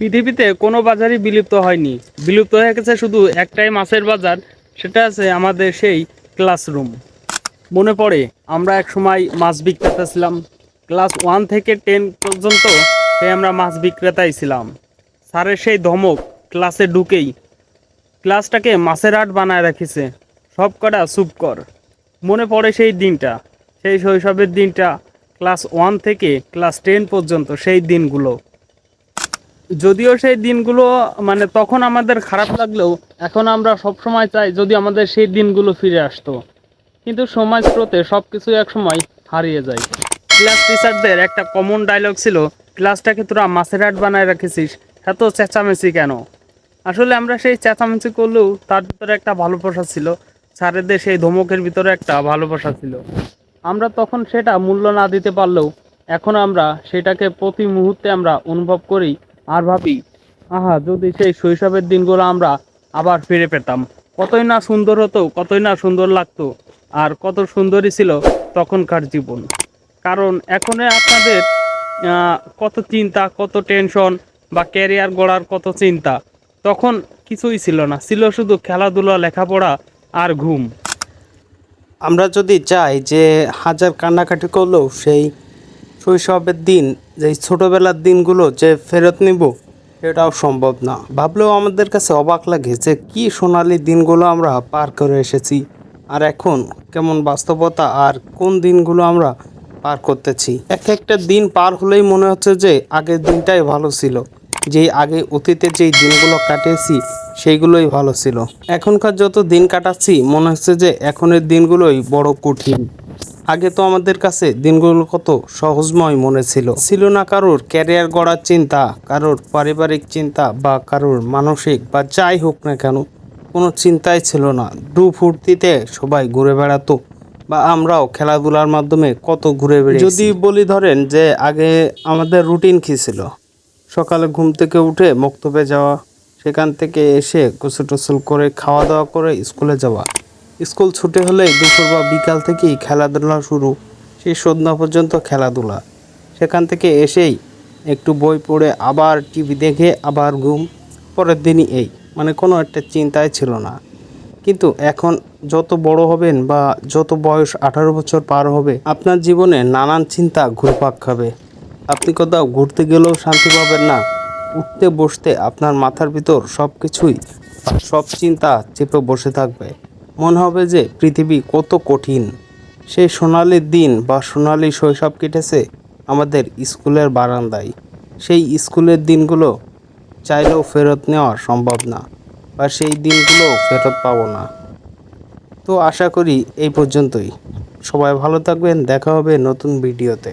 পৃথিবীতে কোনো বাজারই বিলুপ্ত হয়নি, বিলুপ্ত হয়ে গেছে শুধু একটাই মাছের বাজার, সেটা আছে আমাদের সেই ক্লাসরুম। মনে পড়ে আমরা এক সময় মাছ বিক্রেতা ছিলাম। ক্লাস 1 থেকে 10 পর্যন্ত সেই আমরা মাছ বিক্রেতাই ছিলাম। স্যারের সেই ধমক ক্লাসে ঢুকেই ক্লাসটাকে মাছের আট বানায় রেখেছে, সব কটা চুপ কর। মনে পড়ে সেই দিনটা, সেই শৈশবের দিনটা, ক্লাস 1 থেকে ক্লাস 10 পর্যন্ত সেই দিনগুলো। যদিও সেই দিনগুলো মানে তখন আমাদের খারাপ লাগলেও এখন আমরা সব সময় চাই যদি আমাদের সেই দিনগুলো ফিরে আসতো, কিন্তু সময় স্রোতে সব কিছু এক সময় হারিয়ে যায়। ক্লাস টিচারদের একটা কমন ডায়লগ ছিল, ক্লাসটাকে তোরা মাছের আট বানায় রেখেছিস, এত চেঁচামেচি কেন? আসলে আমরা সেই চেঁচামেচি করলেও তার ভিতরে একটা ভালোবাসা ছিল, স্যারেদের সেই ধমকের ভিতরে একটা ভালোবাসা ছিল। আমরা তখন সেটা মূল্য না দিতে পারলেও এখন আমরা সেটাকে প্রতি মুহূর্তে আমরা অনুভব করি আর ভাবি, আহা যদি সেই শৈশবের দিনগুলো আমরা আবার ফিরে পেতাম, কতই না সুন্দর হতো, কতই না সুন্দর লাগতো, আর কত সুন্দরই ছিল তখনকার জীবন। কারণ এখন আপনাদের কত চিন্তা, কত টেনশন, বা ক্যারিয়ার গড়ার কত চিন্তা, তখন কিছুই ছিল না, ছিল শুধু খেলাধুলা, লেখাপড়া আর ঘুম। আমরা যদি চাই যে হাজার কান্নাকাটি করলেও সেই শৈশবের দিন, যে ছোটোবেলার দিনগুলো যে ফেরত নিব, এটাও সম্ভব না। ভাবলেও আমাদের কাছে অবাক লাগে যে কি সোনালি দিনগুলো আমরা পার করে এসেছি, আর এখন কেমন বাস্তবতা আর কোন দিনগুলো আমরা পার করতেছি। এক একটা দিন পার হলেই মনে হচ্ছে যে আগের দিনটাই ভালো ছিল, যেই আগে অতীতে যেই দিনগুলো কাটিয়েছি সেইগুলোই ভালো ছিল। এখনকার যত দিন কাটাচ্ছি মনে হচ্ছে যে এখনের দিনগুলোই বড় কঠিন। আগে তো আমাদের কাছে দিনগুলো কত সহজময় মনে ছিল না কারোর ক্যারিয়ার গড়ার চিন্তা, কারোর পারিবারিক চিন্তা, বা কারোর মানসিক বা যাই হোক না কেন, কোনো চিন্তাই ছিল না। ফুর্তিতে সবাই ঘুরে বেড়াতো, বা আমরাও খেলাধুলার মাধ্যমে কত ঘুরে বেড়েছি। যদি বলি ধরেন যে আগে আমাদের রুটিন কী ছিল, সকালে ঘুম থেকে উঠে মক্তবে যাওয়া, সেখান থেকে এসে গোসল টোসল করে খাওয়া দাওয়া করে স্কুলে যাওয়া, স্কুল ছুটি হলেই দুপুর বা বিকাল থেকেই খেলাধুলা শুরু, সেই সন্ধ্যা পর্যন্ত খেলাধুলা, সেখান থেকে এসেই একটু বই পড়ে আবার টিভি দেখে আবার ঘুম, পরের দিনই এই, মানে কোনো একটা চিন্তাই ছিল না। কিন্তু এখন যত বড় হবেন বা যত বয়স 18 বছর পার হবে, আপনার জীবনে নানান চিন্তা ঘুরপাক খাবে। আপনি কোথাও ঘুরতে গেলেও শান্তি পাবেন না, উঠতে বসতে আপনার মাথার ভিতর সব কিছুই, সব চিন্তা চেপে বসে থাকবে। মনে হবে যে পৃথিবী কত কঠিন। সেই সোনালি দিন বা সোনালি শৈশব কেটেছে আমাদের স্কুলের বারান্দায়। সেই স্কুলের দিনগুলো চাইলেও ফেরত নেওয়া সম্ভব না, বা সেই দিনগুলো ফেরত পাবো না। তো আশা করি এই পর্যন্তই। সবাই ভালো থাকবেন, দেখা হবে নতুন ভিডিওতে।